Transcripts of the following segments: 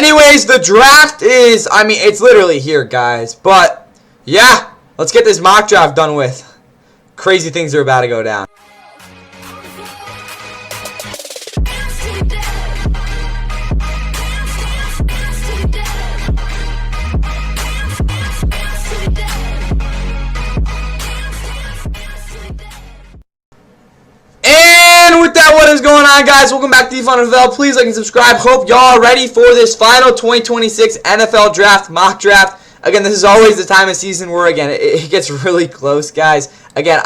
Anyways, the draft is, I mean, it's literally here, guys. But, yeah, let's get this mock draft done with. Crazy things are about to go down. What is going on, guys? Welcome back to Fun NFL. Please like and subscribe. Hope y'all are ready for this final 2026 NFL draft, mock draft. Again, this is always the time of season where, again, it gets really close, guys. Again,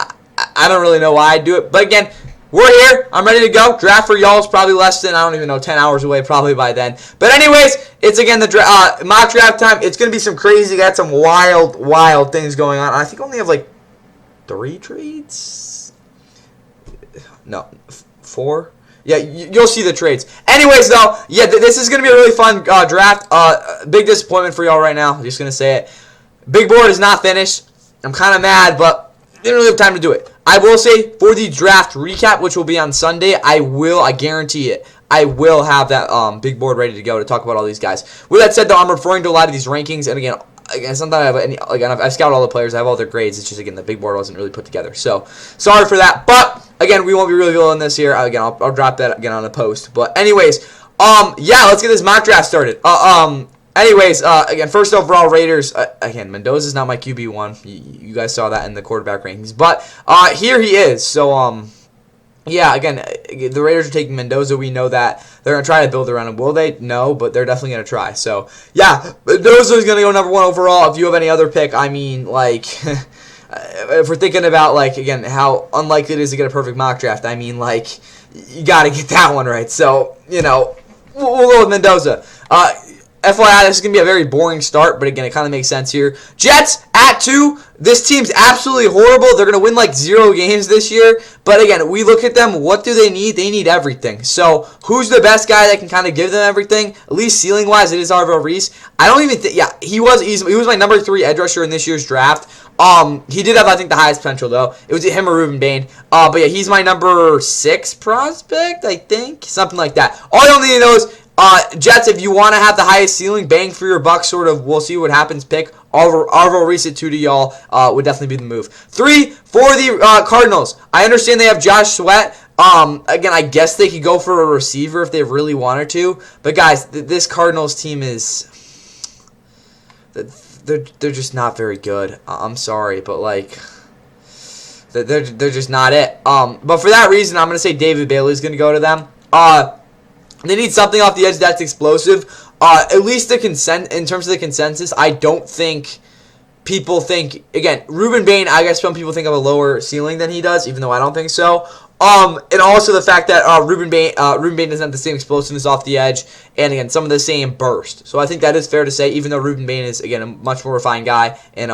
I don't really know why I do it, but again, we're here. I'm ready to go. Draft for y'all is probably less than, I don't even know, 10 hours away probably by then. But anyways, it's again the mock draft time. It's going to be some crazy, got some wild things going on. I think I only have like 3 trades. No, 4? Yeah, you'll see the trades. Anyways, though, yeah, this is going to be a really fun draft. Big disappointment for y'all right now. I'm just going to say it. Big board is not finished. I'm kind of mad, but didn't really have time to do it. I will say, for the draft recap, which will be on Sunday, I guarantee it, I will have that big board ready to go to talk about all these guys. With that said, though, I'm referring to a lot of these rankings, and again, sometimes I have I've scouted all the players, I have all their grades. It's just, again, the big board wasn't really put together. So, sorry for that. But again, we won't be revealing this here. Again, I'll drop that again on the post. But anyways, yeah, let's get this mock draft started. Anyways, again, first overall Raiders. Again, Mendoza's not my QB1. You guys saw that in the quarterback rankings. But here he is. So yeah, again, the Raiders are taking Mendoza. We know that they're going to try to build around him. Will they? No, but they're definitely going to try. So, yeah, Mendoza is going to go number 1 overall. If you have any other pick, I mean, like, if we're thinking about, like, again, how unlikely it is to get a perfect mock draft, I mean, like, you got to get that one right. So, you know, we'll go with Mendoza. FYI, this is going to be a very boring start, but again, it kind of makes sense here. Jets at 2. This team's absolutely horrible. They're going to win like 0 games this year. But again, we look at them. What do they need? They need everything. So who's the best guy that can kind of give them everything? At least ceiling-wise, it is Arvell Reese. I don't even think, yeah, he was my number 3 edge rusher in this year's draft. He did have, I think, the highest potential, though. It was him or Ruben Bain. But yeah, he's my number 6 prospect, I think. Something like that. All you'll need to know is, Jets, if you want to have the highest ceiling, bang for your buck, sort of, we'll see what happens, pick. Arvell Reese at 2 to y'all would definitely be the move. 3 for the Cardinals. I understand they have Josh Sweat. Again, I guess they could go for a receiver if they really wanted to. But, guys, this Cardinals team is... They're just not very good. I'm sorry, but, like... They're just not it. But for that reason, I'm going to say David Bailey is going to go to them. They need something off the edge that's explosive. At least in terms of the consensus, I don't think people think, again, Ruben Bain, I guess some people think of a lower ceiling than he does, even though I don't think so. And also the fact that Ruben Bain doesn't have the same explosiveness off the edge, and again, some of the same burst. So I think that is fair to say, even though Ruben Bain is, again, a much more refined guy, and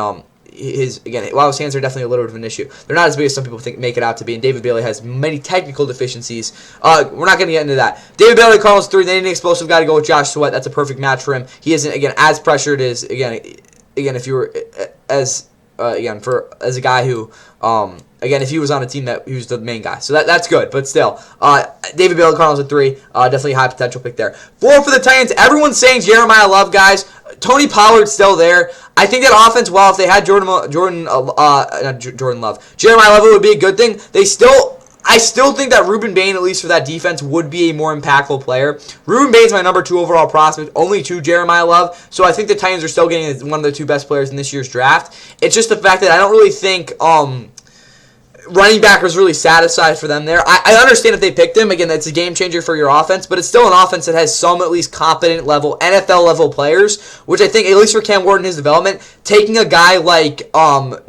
while his hands are definitely a little bit of an issue, they're not as big as some people make it out to be, and David Bailey has many technical deficiencies. We're not going to get into that. David Bailey, Cardinals 3, they need an explosive guy to go with Josh Sweat. That's a perfect match for him. He isn't, again, as pressured as, again, if you were, as a guy who, again, if he was on a team that he was the main guy. So that's good, but still, David Bailey, Cardinals at 3, definitely a high potential pick there. 4 for the Titans. Everyone's saying Jeremiah Love, guys. Tony Pollard's still there. I think that offense, well, if they had Jeremiah Love, it would be a good thing. I still think that Ruben Bain, at least for that defense, would be a more impactful player. Ruben Bain's my number 2 overall prospect, only to Jeremiah Love. So I think the Titans are still getting one of the 2 best players in this year's draft. It's just the fact that I don't really think running back was really satisfied for them there. I understand if they picked him. Again, that's a game changer for your offense, but it's still an offense that has some at least competent level, NFL level players, which I think, at least for Cam Ward and his development, taking a guy like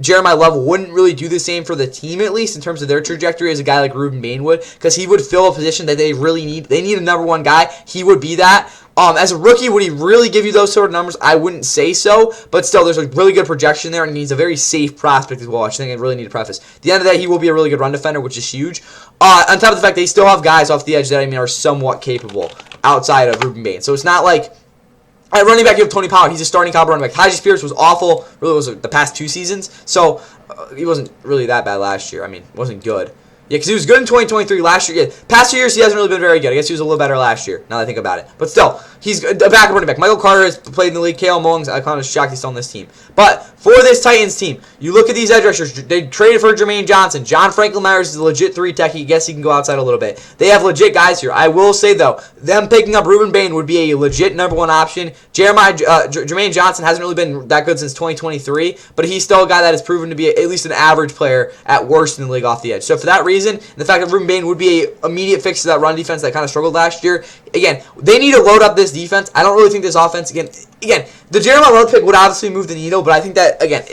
Jeremiah Love wouldn't really do the same for the team, at least in terms of their trajectory, as a guy like Ruben Bain would, because he would fill a position that they really need. They need a number 1 guy. He would be that. As a rookie, would he really give you those sort of numbers? I wouldn't say so, but still, there's a really good projection there, and he's a very safe prospect as well, which I think I really need to preface. At the end of the day, he will be a really good run defender, which is huge. On top of the fact they still have guys off the edge that, I mean, are somewhat capable outside of Ruben Bain. So it's not like, at running back, you have Tony Pollard. He's a starting caliber running back. Tyjae Spears was awful, really was the past 2 seasons, so he wasn't really that bad last year. I mean, wasn't good. Yeah, because he was good in 2023 last year. Yeah, past 2 years, he hasn't really been very good. I guess he was a little better last year, now that I think about it. But still, he's a backup running back. Michael Carter has played in the league. Kale Mullings, I'm kind of shocked he's still on this team. But for this Titans team, you look at these edge rushers. They traded for Jermaine Johnson. John Franklin Myers is a legit 3-tech. I guess he can go outside a little bit. They have legit guys here. I will say, though, them picking up Ruben Bain would be a legit #1 option. Jermaine Johnson hasn't really been that good since 2023, but he's still a guy that has proven to be at least an average player at worst in the league off the edge. So for that reason, the fact that Ruben Bain would be an immediate fix to that run defense that kind of struggled last year. Again, they need to load up this defense. I don't really think this offense, again, the Jeremiah Love pick would obviously move the needle, but I think that, again,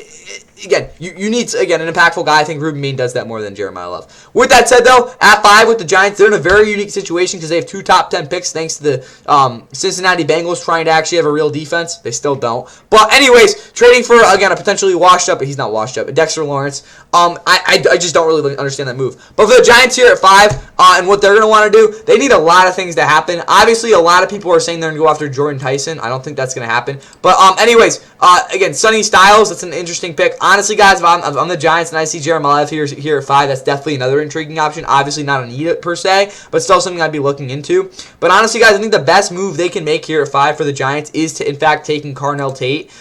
you need, an impactful guy. I think Ruben Bain does that more than Jeremiah Love. With that said, though, at 5 with the Giants, they're in a very unique situation because they have 2 top 10 picks thanks to the Cincinnati Bengals trying to actually have a real defense. They still don't. But anyways, trading for, again, a potentially washed up, but he's not washed up, Dexter Lawrence. I just don't really understand that move. But for the Giants here at 5, and what they're going to want to do, they need a lot of things to happen. Obviously, a lot of people are saying they're going to go after Jordan Tyson. I don't think that's going to happen. But anyways, again, Sonny Styles, that's an interesting pick. Honestly, guys, if I'm the Giants and I see Jeremiah here at 5, that's definitely another intriguing option. Obviously, not a need per se, but still something I'd be looking into. But honestly, guys, I think the best move they can make here at 5 for the Giants is to, in fact, taking Carnell Tate.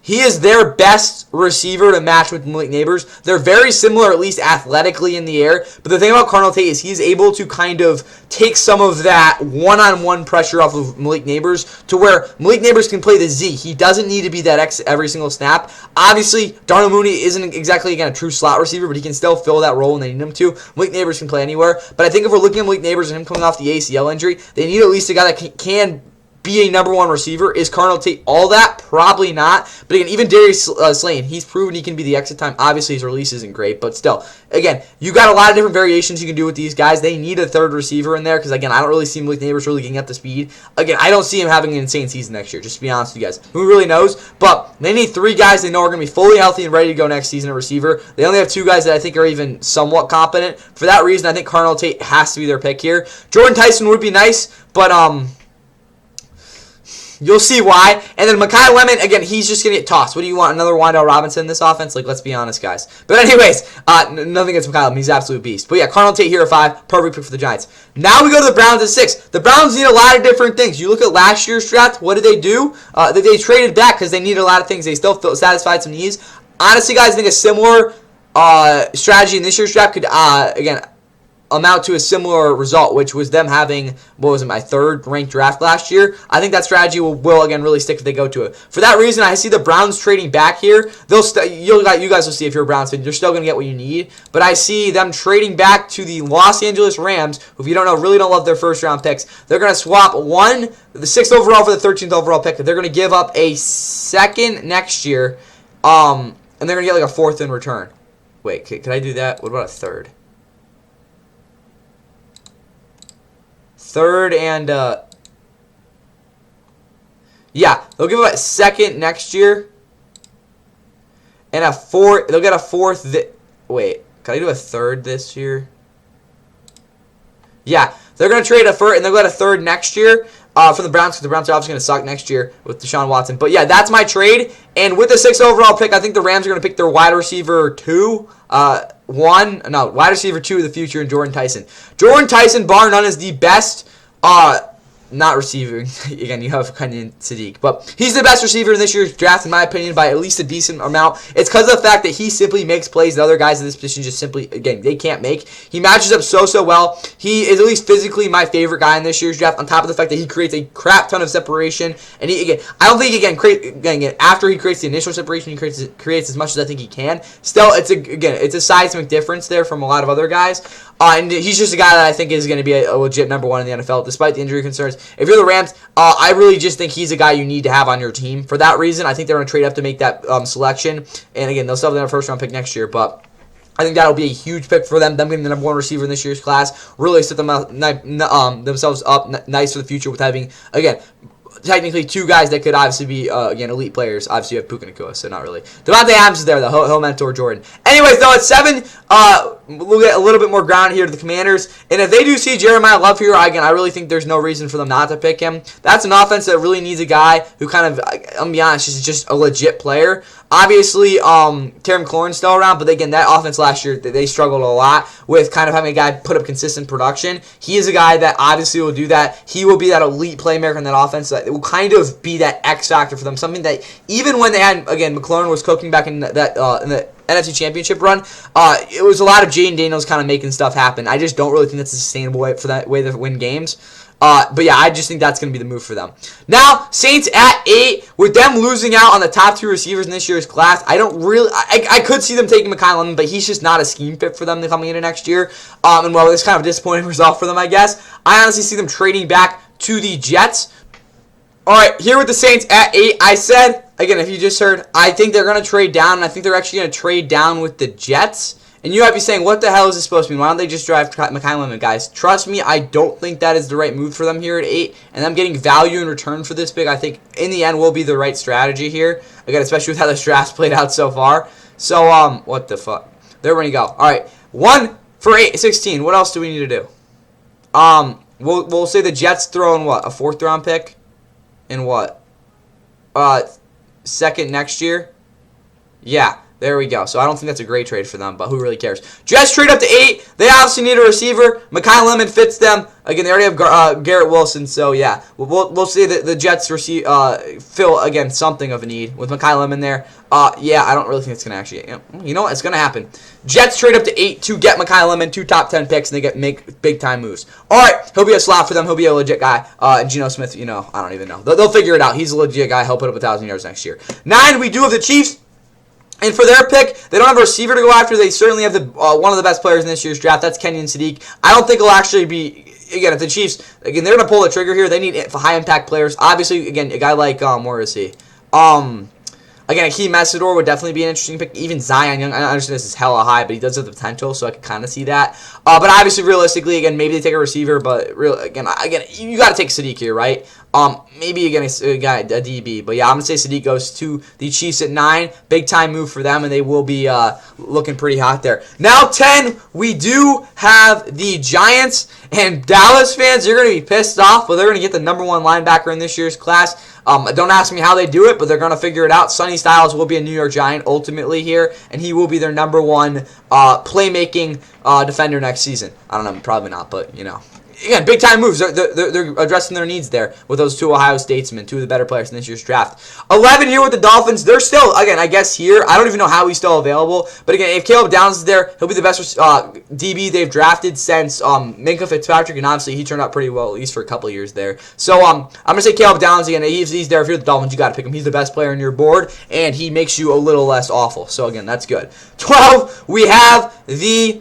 He is their best receiver to match with Malik Nabers. They're very similar, at least athletically in the air. But the thing about Carnell Tate is he's able to kind of take some of that one-on-one pressure off of Malik Nabers to where Malik Nabers can play the Z. He doesn't need to be that X every single snap. Obviously, Darnell Mooney isn't exactly, again, a true slot receiver, but he can still fill that role when they need him to. Malik Nabers can play anywhere. But I think if we're looking at Malik Nabers and him coming off the ACL injury, they need at least a guy that can be a #1 receiver. Is Carnell Tate all that? Probably not. But again, even Darius Slayton, he's proven he can be the exit time. Obviously, his release isn't great, but still, again, you got a lot of different variations you can do with these guys. They need a third receiver in there because, again, I don't really see Malik Nabers really getting up to speed. Again, I don't see him having an insane season next year, just to be honest with you guys. Who really knows? But they need 3 guys they know are going to be fully healthy and ready to go next season at receiver. They only have 2 guys that I think are even somewhat competent. For that reason, I think Carnell Tate has to be their pick here. Jordan Tyson would be nice, but you'll see why. And then Mekhi Lemon, again, he's just going to get tossed. What do you want, another Wan'Dale Robinson in this offense? Like, let's be honest, guys. But anyways, nothing against Mekhi Lemon. He's an absolute beast. But yeah, Carnell Tate here at 5. Perfect pick for the Giants. Now we go to the Browns at 6. The Browns need a lot of different things. You look at last year's draft, what did they do? They traded back because they needed a lot of things. They still satisfied some needs. Honestly, guys, I think a similar strategy in this year's draft could, again, amount to a similar result, which was them having, my 3rd ranked draft last year. I think that strategy will again really stick if they go to it. For that reason, I see the Browns trading back here. You guys will see if you're a Browns fan, you're still going to get what you need. But I see them trading back to the Los Angeles Rams, who, if you don't know, really don't love their first round picks. They're going to swap the 6th overall for the 13th overall pick. They're going to give up a 2nd next year, and they're going to get like a 4th in return. Wait, can I do that? What about a 3rd? 3rd and, yeah, they'll give up a 2nd next year, and a 4th, they'll get a 4th, wait, can I do a 3rd this year? Yeah, they're going to trade a 1st, and they'll get a 3rd next year, for the Browns, because the Browns are obviously going to suck next year with Deshaun Watson. But yeah, that's my trade, and with the 6th overall pick, I think the Rams are going to pick their wide receiver 2, wide receiver 2 of the future in Jordan Tyson. Jordan Tyson, bar none, is the best, not receiving. Again, you have Kenyon Sadiq. But he's the best receiver in this year's draft, in my opinion, by at least a decent amount. It's because of the fact that he simply makes plays that other guys in this position just simply, again, they can't make. He matches up so well. He is at least physically my favorite guy in this year's draft, on top of the fact that he creates a crap ton of separation. And I don't think, after he creates the initial separation, he creates as much as I think he can. Still, it's a seismic difference there from a lot of other guys. And he's just a guy that I think is going to be a legit #1 in the NFL, despite the injury concerns. If you're the Rams, I really just think he's a guy you need to have on your team. For that reason, I think they're going to trade up to make that selection. And again, they'll still have their 1st round pick next year, but I think that'll be a huge pick for them. Them getting the #1 receiver in this year's class really set themselves up nice for the future with having, again, technically two guys that could obviously be, again, elite players. Obviously, you have Puka Nacua, so not really. Devontae Adams is there, though. He'll mentor Jordan. Anyways, though, at 7, we'll get a little bit more ground here to the Commanders. And if they do see Jeremiah Love here, again, I really think there's no reason for them not to pick him. That's an offense that really needs a guy who kind of, I'm going to be honest, is just a legit player. Obviously, Terry McLaurin's still around, but again, that offense last year, they struggled a lot with kind of having a guy put up consistent production. He is a guy that obviously will do that. He will be that elite playmaker in that offense. That it will kind of be that X factor for them. Something that even when they had, again, McLaurin was cooking back in that in the NFC Championship run, it was a lot of Jaden Daniels kind of making stuff happen. I just don't really think that's a sustainable way for that way to win games. But yeah, I just think that's going to be the move for them. Now, Saints at 8, with them losing out on the top 2 receivers in this year's class, I don't really, I could see them taking Mekhi Lemon, but he's just not a scheme fit for them coming into next year. And while it's kind of a disappointing result for them, I guess, I honestly see them trading back to the Jets. Alright, here with the Saints at 8, I said, again, if you just heard, I think they're going to trade down, and I think they're actually going to trade down with the Jets. And you might be saying, what the hell is this supposed to mean? Why don't they just drive Mekhi Lemon, guys? Trust me, I don't think that is the right move for them here at 8. And them getting value in return for this big, I think, in the end, will be the right strategy here. Again, especially with how this draft's played out so far. So, what the fuck? There we go. All right, 1 for 16. What else do we need to do? We'll say the Jets throw in what? A 4th round pick? In what? 2nd next year? Yeah. There we go. So I don't think that's a great trade for them, but who really cares? Jets trade up to 8. They obviously need a receiver. Mekhi Lemon fits them. Again, they already have Garrett Wilson, so yeah. We'll see that the Jets fill, again, something of a need with Mekhi Lemon there. Yeah, I don't really think it's going to actually... You know what? It's going to happen. Jets trade up to 8 to get Mekhi Lemon, 2 top 10 picks, and they make big-time moves. All right, he'll be a slot for them. He'll be a legit guy. And Geno Smith, I don't even know. They'll figure it out. He's a legit guy. He'll put up 1,000 yards next year. 9, we do have the Chiefs. And for their pick, they don't have a receiver to go after. They certainly have one of the best players in this year's draft. That's Kenyon Sadiq. I don't think it'll actually be, again, if the Chiefs, again, they're going to pull the trigger here. They need high-impact players. Obviously, again, a guy like, where is he? Again, Akeem Messidor would definitely be an interesting pick. Even Zion Young, I understand this is hella high, but he does have the potential, so I can kind of see that. But obviously, realistically, again, maybe they take a receiver, but again, you got to take Sadiq here, right? Maybe again a guy, a DB, but yeah, I'm gonna say Sadiq goes to the Chiefs at 9. Big time move for them, and they will be looking pretty hot there. Now 10, we do have the Giants, and Dallas fans, you're gonna be pissed off, but they're gonna get the #1 linebacker in this year's class. Don't ask me how they do it, but they're gonna figure it out. Sonny Styles will be a New York Giant ultimately here, and he will be their #1 playmaking defender next season. I don't know, probably not, but Again, big-time moves. They're addressing their needs there with those 2 Ohio Statesmen, 2 of the better players in this year's draft. 11 here with the Dolphins. They're still, again, I guess here, I don't even know how he's still available. But again, if Caleb Downs is there, he'll be the best DB they've drafted since Minkah Fitzpatrick, and obviously he turned out pretty well, at least for a couple of years there. So I'm going to say Caleb Downs again. He's there. If you're the Dolphins, you got to pick him. He's the best player on your board, and he makes you a little less awful. So again, that's good. 12, we have the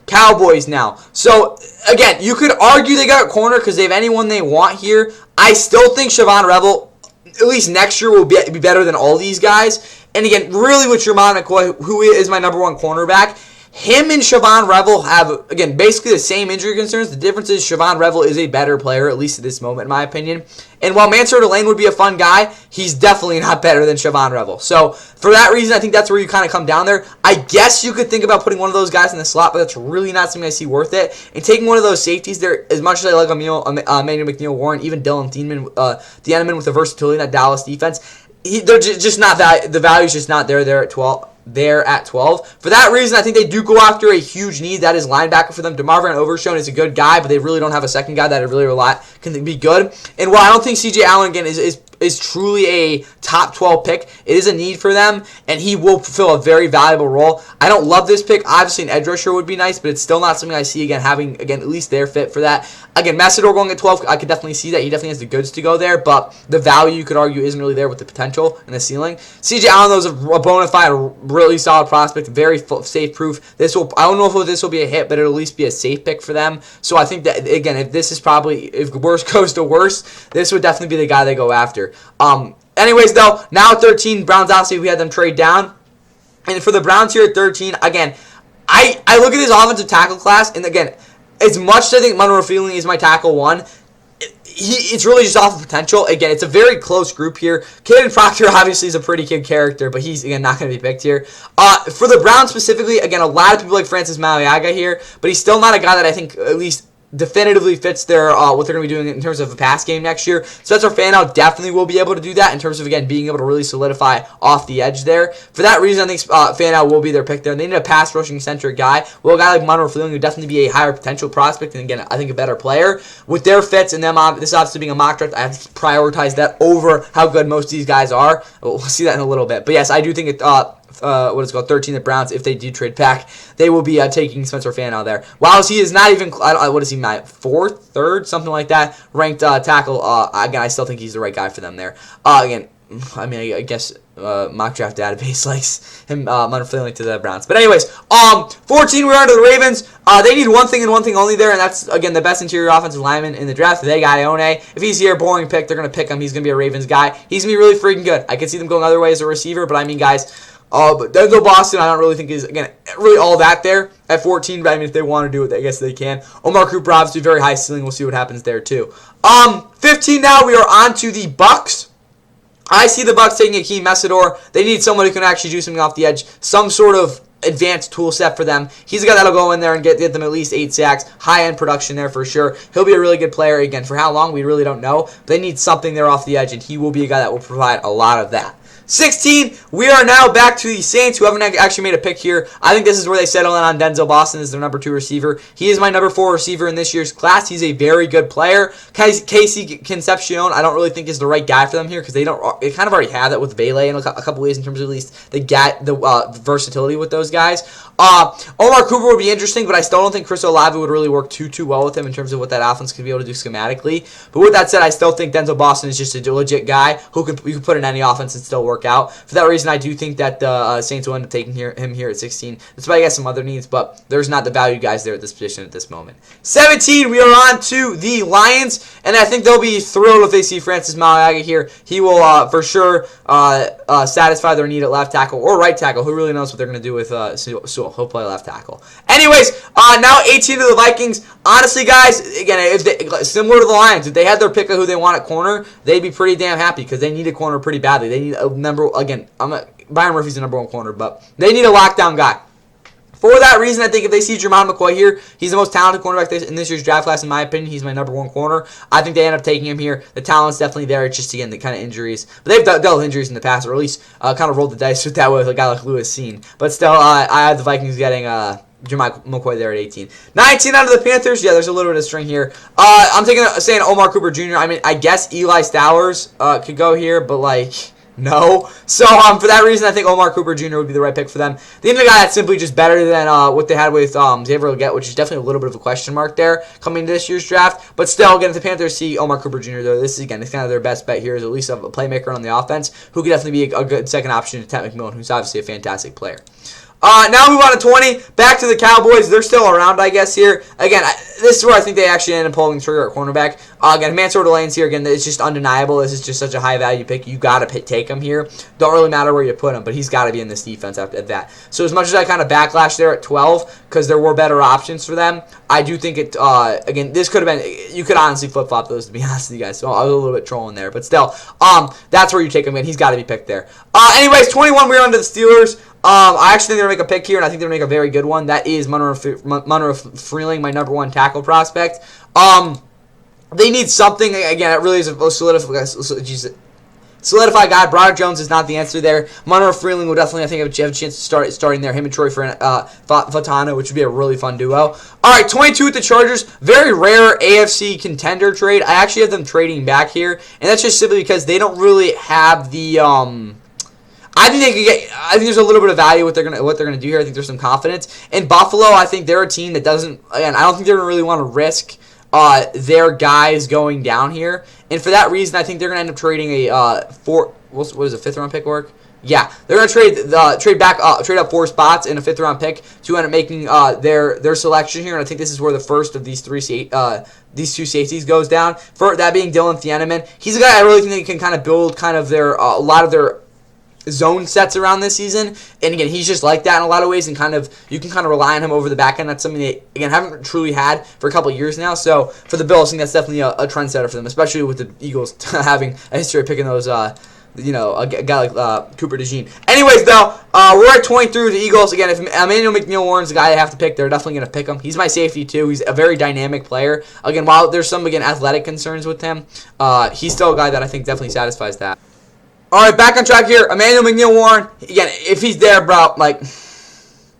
Cowboys now. So, again, you could argue they got a corner because they have anyone they want here. I still think Siobhan Revel, at least next year, will be better than all these guys. And again, really with Sherman McCoy, who is my #1 cornerback, him and Siobhan Revel have, again, basically the same injury concerns. The difference is Siobhan Revel is a better player, at least at this moment, in my opinion. And while Mansour Delane would be a fun guy, he's definitely not better than Siobhan Revel. So, for that reason, I think that's where you kind of come down there. I guess you could think about putting one of those guys in the slot, but that's really not something I see worth it. And taking one of those safeties there, as much as I like Emmanuel McNeil Warren, even Dylan Thieneman with the versatility in that Dallas defense, they're just not the value's just not there at 12. For that reason, I think they do go after a huge need. That is linebacker for them. DeMar Van Overshown is a good guy, but they really don't have a second guy that really can be good. And while I don't think C.J. Allen, again, is truly a top 12 pick, it is a need for them, and he will fulfill a very valuable role. I don't love this pick. Obviously, an edge rusher would be nice, but it's still not something I see, again, having, again, at least their fit for that. Again, Messidor going at 12, I could definitely see that. He definitely has the goods to go there, but the value, you could argue, isn't really there with the potential and the ceiling. C.J. Allen, though, is a bona fide, really solid prospect, very safe-proof. I don't know if this will be a hit, but it'll at least be a safe pick for them. So I think that, again, if worse goes to worse, this would definitely be the guy they go after. Anyways, though, now at 13, Browns, obviously, we had them trade down. And for the Browns here at 13, again, I look at his offensive tackle class, and again, as much as I think Monroe Feeling is my tackle 1, it's really just off of potential. Again, it's a very close group here. Caden Proctor obviously is a pretty good character, but he's, again, not going to be picked here. For the Browns specifically, again, a lot of people like Francis Maliaga here, but he's still not a guy that I think at least definitively fits their what they're going to be doing in terms of a pass game next year. Spencer Fanow definitely will be able to do that in terms of, again, being able to really solidify off the edge there. For that reason, I think Fanow will be their pick there. They need a pass rushing centric guy. Well, a guy like Monroe Freeling would definitely be a higher potential prospect and, again, I think a better player. With their fits and them, this obviously being a mock draft, I have to prioritize that over how good most of these guys are. We'll see that in a little bit. But yes, I do think it 13 the Browns, if they do trade back, they will be taking Spencer Fanow there. While he is not even, what is he, my fourth, third, something like that, ranked tackle, again, I still think he's the right guy for them there. Again, I mean, I guess mock draft database likes him unfailing to the Browns. But anyways, 14, we're on to the Ravens. They need one thing and one thing only there, and that's, again, the best interior offensive lineman in the draft. They got Ione. If he's here, boring pick, they're going to pick him. He's going to be a Ravens guy. He's going to be really freaking good. I could see them going other ways as a receiver, but I mean, guys, but Denzel Boston, I don't really think is, again, really all that there at 14. But I mean, if they want to do it, I guess they can. Omar Cooper, obviously, very high ceiling. We'll see what happens there too. 15 now. We are on to the Bucks. I see the Bucks taking Akeem Mesidor. They need someone who can actually do something off the edge, some sort of advanced tool set for them. He's a guy that'll go in there and get them at least 8 sacks, high-end production there for sure. He'll be a really good player. Again, for how long, we really don't know. But they need something there off the edge, and he will be a guy that will provide a lot of that. 16, we are now back to the Saints, who haven't actually made a pick here. I think this is where they settle in on Denzel Boston as their number 2 receiver. He is my number 4 receiver in this year's class. He's a very good player. Casey Concepcion, I don't really think is the right guy for them here because they kind of already have that with Vele in a couple ways in terms of at least the versatility with those guys. Omar Cooper would be interesting, but I still don't think Chris Olave would really work too well with him in terms of what that offense could be able to do schematically. But with that said, I still think Denzel Boston is just a legit guy who you can put in any offense and still work out. For that reason, I do think that the Saints will end up taking him here at 16. Despite, I guess, some other needs, but there's not the value guys there at this position at this moment. 17, we are on to the Lions, and I think they'll be thrilled if they see Francis Maliaga here. He will, for sure, satisfy their need at left tackle or right tackle. Who really knows what they're going to do with Sewell? He'll play left tackle. Anyways, now 18 to the Vikings. Honestly, guys, again, similar to the Lions, if they had their pick of who they want at corner, they'd be pretty damn happy because they need a corner pretty badly. They need a number. Again, Byron Murphy's the number 1 corner, but they need a lockdown guy. For that reason, I think if they see Jermon McCoy here, he's the most talented cornerback in this year's draft class, in my opinion. He's my number 1 corner. I think they end up taking him here. The talent's definitely there. It's just, again, the kind of injuries. But they've dealt with injuries in the past, or at least kind of rolled the dice with that with a guy like Lewis Cine. But still, I have the Vikings getting Jermon McCoy there at 18. 19 out of the Panthers. Yeah, there's a little bit of string here. I'm saying Omar Cooper Jr. I mean, I guess Eli Stowers could go here, but, like, no. So, for that reason, I think Omar Cooper Jr. would be the right pick for them. The other guy that's simply just better than what they had with Xavier Legette, which is definitely a little bit of a question mark there coming into this year's draft. But still, again, if the Panthers see Omar Cooper Jr., though, this is, again, it's kind of their best bet here is at least a playmaker on the offense who could definitely be a good second option to Ted McMillan, who's obviously a fantastic player. Now we move on to 20. Back to the Cowboys. They're still around, I guess, here. Again, this is where I think they actually end up pulling the trigger at cornerback. Again, Mansour Delane's here. Again, it's just undeniable. This is just such a high-value pick. You got to take him here. Don't really matter where you put him, but he's got to be in this defense at that. So as much as I kind of backlash there at 12 because there were better options for them, I do think it, again, this could have been, you could honestly flip-flop those, to be honest with you guys. So I was a little bit trolling there. But still, that's where you take him in. He's got to be picked there. Anyways, 21, we're on to the Steelers. I actually think they're going to make a pick here, and I think they're going to make a very good one. That is Monroe Freeling, my number 1 tackle prospect. They need something. Again, it really is a solidified guy. Broderick Jones is not the answer there. Monroe Freeling will definitely, I think, have a chance to starting there. Him and Troy Fatano, which would be a really fun duo. All right, 22 with the Chargers. Very rare AFC contender trade. I actually have them trading back here, and that's just simply because they don't really have the I think there's a little bit of value what they're gonna do here. I think there's some confidence. In Buffalo, I think they're a team that doesn't. Again, I don't think they're gonna really want to risk their guys going down here. And for that reason, I think they're gonna end up trading a what is a 5th round pick work? Yeah, they're gonna trade up 4 spots in a 5th round pick to end up making their selection here. And I think this is where the first of these 2 safeties goes down. For that being Dylan Thieneman, he's a guy I really think they can kind of build kind of a lot of their zone sets around this season. And again, he's just like that in a lot of ways, and you can kind of rely on him over the back end. That's something they, again, haven't truly had for a couple of years now. So for the Bills, I think that's definitely a trendsetter for them, especially with the Eagles having a history of picking those, a guy like Cooper DeJean. Anyways, though, we're at 23 with the Eagles. Again, if Emmanuel McNeil-Warren's the guy they have to pick, they're definitely going to pick him. He's my safety, too. He's a very dynamic player. Again, while there's some, athletic concerns with him, he's still a guy that I think definitely satisfies that. All right, back on track here. Emmanuel McNeil-Warren. Again, if he's there, bro, like,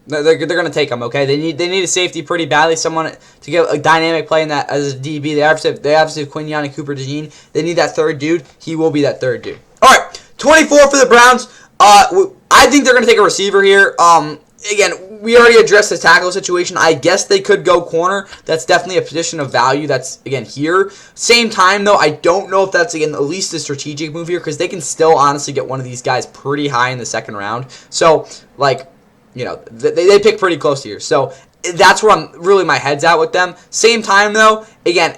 they're going to take him, okay? They need a safety pretty badly, someone to get a dynamic play in that as a DB. They obviously have Quinyon and Cooper DeJean. They need that third dude. He will be that third dude. All right, 24 for the Browns. I think they're going to take a receiver here. Again, we already addressed the tackle situation. I guess they could go corner. That's definitely a position of value that's, again, here. Same time, though, I don't know if that's, again, at least a strategic move here, because they can still honestly get one of these guys pretty high in the second round. So, like, they pick pretty close here. So that's where really my head's at with them. Same time, though, again,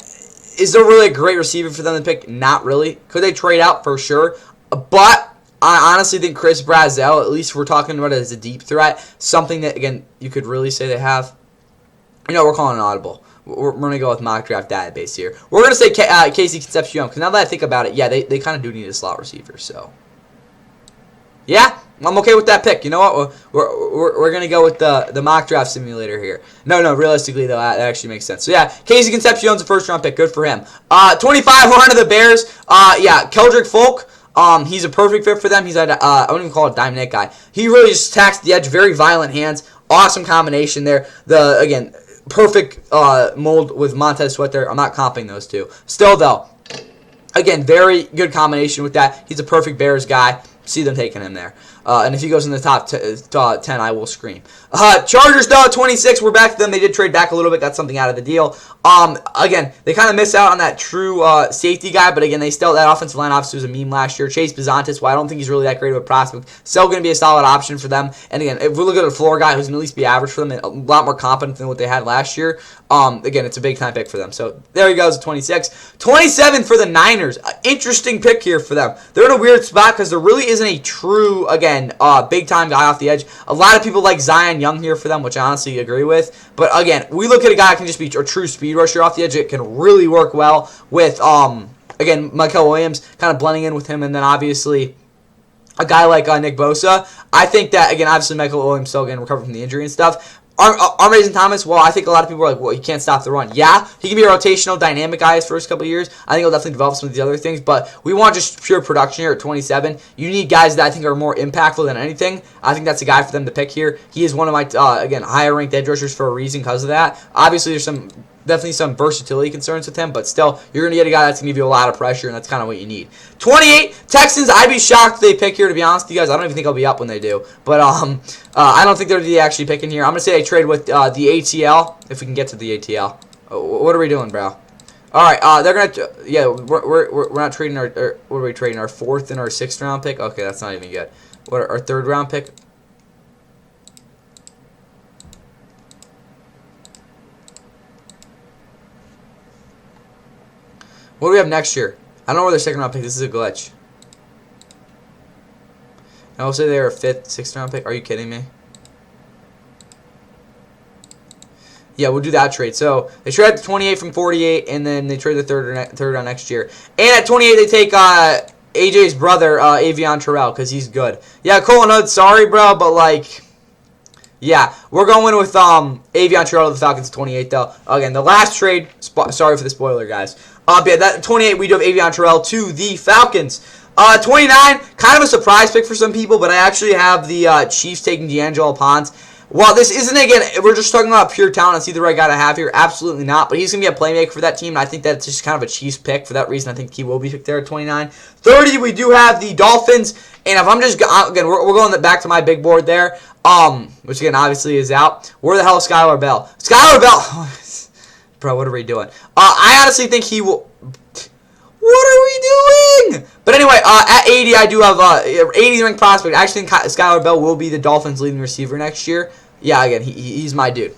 is there really a great receiver for them to pick? Not really. Could they trade out? For sure. But I honestly think Chris Brazzell, at least we're talking about it as a deep threat, something that, again, you could really say they have. We're calling an audible. We're going to go with mock draft database here. We're going to say Casey Concepcion, because now that I think about it, yeah, they kind of do need a slot receiver. So, yeah, I'm okay with that pick. You know what? We're going to go with the mock draft simulator here. No, realistically, though, that actually makes sense. So, yeah, Casey Concepcion's a first-round pick. Good for him. 25, we're on to the Bears. Yeah, Keldrick Folk. He's a perfect fit for them. He's I don't even call it a Diamond guy. He really just attacks the edge. Very violent hands. Awesome combination there. Again, perfect mold with Montez Sweat there. I'm not comping those two. Still, though, again, very good combination with that. He's a perfect Bears guy. See them taking him there. And if he goes in the top 10, I will scream. Chargers, though, 26. We're back to them. They did trade back a little bit. Got something out of the deal. Again, they kind of miss out on that true safety guy. But, again, that offensive line obviously was a meme last year. Chase Bizantis, well, I don't think he's really that great of a prospect. Still going to be a solid option for them. And, again, if we look at a floor guy who's going to at least be average for them and a lot more competent than what they had last year, again, it's a big-time pick for them. So, there he goes, 26. 27 for the Niners. Interesting pick here for them. They're in a weird spot because there really isn't a true, again, big-time guy off the edge. A lot of people like Zion Young here for them, which I honestly agree with. But, again, we look at a guy that can just be a true speed rusher off the edge. It can really work well with, again, Michael Williams kind of blending in with him. And then, obviously, a guy like Nick Bosa. I think that, again, obviously Michael Williams still getting recovered from the injury and stuff. Armason Thomas, well, I think a lot of people are like, well, he can't stop the run. Yeah, he can be a rotational, dynamic guy his first couple of years. I think he'll definitely develop some of these other things, but we want just pure production here at 27. You need guys that I think are more impactful than anything. I think that's a guy for them to pick here. He is one of my, again, higher-ranked edge rushers for a reason because of that. Obviously, there's definitely some versatility concerns with him, but still, you're going to get a guy that's going to give you a lot of pressure, and that's kind of what you need. 28, Texans, I'd be shocked if they pick here, to be honest with you guys. I don't even think I'll be up when they do, but I don't think they're actually picking here. I'm going to say they trade with the ATL, if we can get to the ATL. What are we doing, bro? All right, they're going to, yeah, we're not trading what are we trading, our 4th and our 6th round pick? Okay, that's not even good. What, our 3rd round pick? What do we have next year? I don't know where their 2nd round pick. This is a glitch. I will say they're a 5th, 6th round pick. Are you kidding me? Yeah, we'll do that trade. So they trade the 28 from 48, and then they trade the third round next year. And at 28, they take AJ's brother, Avion Terrell, because he's good. Yeah, Colin Hood, sorry, bro, but like, yeah, we're going with Avion Terrell to the Falcons at 28, though. Again, the last trade, sorry for the spoiler, guys. Yeah, that 28, we do have Avion Terrell to the Falcons. 29, kind of a surprise pick for some people, but I actually have the Chiefs taking D'Angelo Ponce. Well, this isn't, again, we're just talking about pure talent and see the right guy to have here. Absolutely not, but he's going to be a playmaker for that team, and I think that's just kind of a Chiefs pick. For that reason, I think he will be picked there at 29. 30, we do have the Dolphins, and if I'm just, again, we're going back to my big board there, which, again, obviously is out. Where the hell is Skylar Bell? Skylar Bell, bro, what are we doing? I honestly think he will... What are we doing? But anyway, at 80, I do have 80 ranked prospect. I actually think Skylar Bell will be the Dolphins' leading receiver next year. Yeah, again, he's my dude.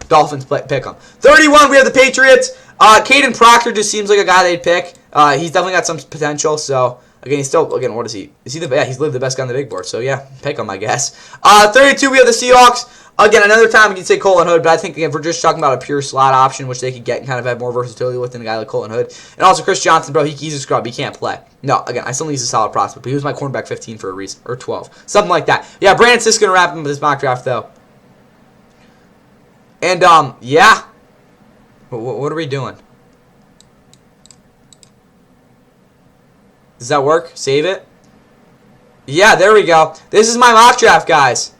Dolphins pick him. 31, we have the Patriots. Caden Proctor just seems like a guy they'd pick. He's definitely got some potential. So Again, he's still, again, what is he? Is he the, yeah, he's lived the best guy on the big board. So, yeah, pick him, I guess. 32, we have the Seahawks. Again, another time you can say Colton Hood, but I think if we're just talking about a pure slot option, which they could get and kind of have more versatility with than a guy like Colton Hood. And also Chris Johnson, bro, he's a scrub. He can't play. No, again, I still think he's a solid prospect, but he was my cornerback 15 for a reason, or 12. Something like that. Yeah, Brandon Sisk going to wrap him with this mock draft, though. And, yeah. What are we doing? Does that work? Save it? Yeah, there we go. This is my mock draft, guys.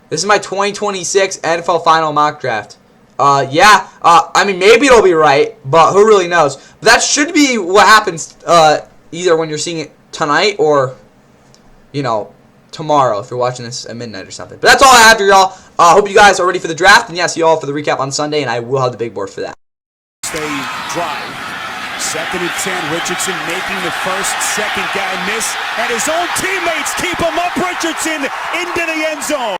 This is my 2026 NFL Final mock draft. Yeah, I mean, maybe it'll be right, but who really knows? But that should be what happens either when you're seeing it tonight or, you know, tomorrow if you're watching this at midnight or something. But that's all I have for y'all. Hope you guys are ready for the draft. And, yeah, see you all for the recap on Sunday, and I will have the big board for that. Stay drive. 2nd and 10. Richardson making the first, second guy miss, and his own teammates keep him up. Richardson into the end zone.